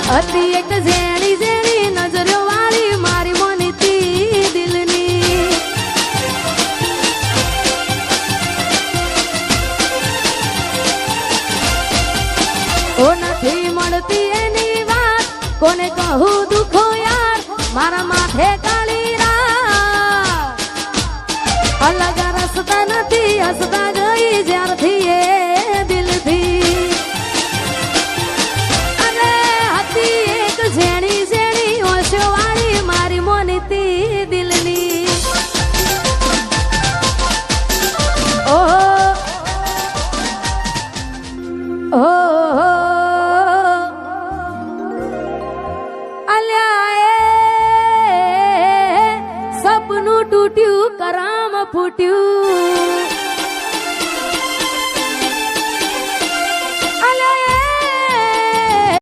હતી એક ઝેણી ઝેણી નજરો વાળી મારી મોનીતી દિલની. ઓ નથી મળતી એની વાત કોને કહું દુખો યાર મારા માથે કાળી રાત. અલગ રસ્તા નથી હસતા ગઈ જ્યારથી એ દિલથી. અરે હતી એક ઝેણી ઝેણી ઓશો વાળી મારી મોનીતી દિલની. ઓહો ઓહો સપનું તૂટ્યું કરામ ફૂટ્યું.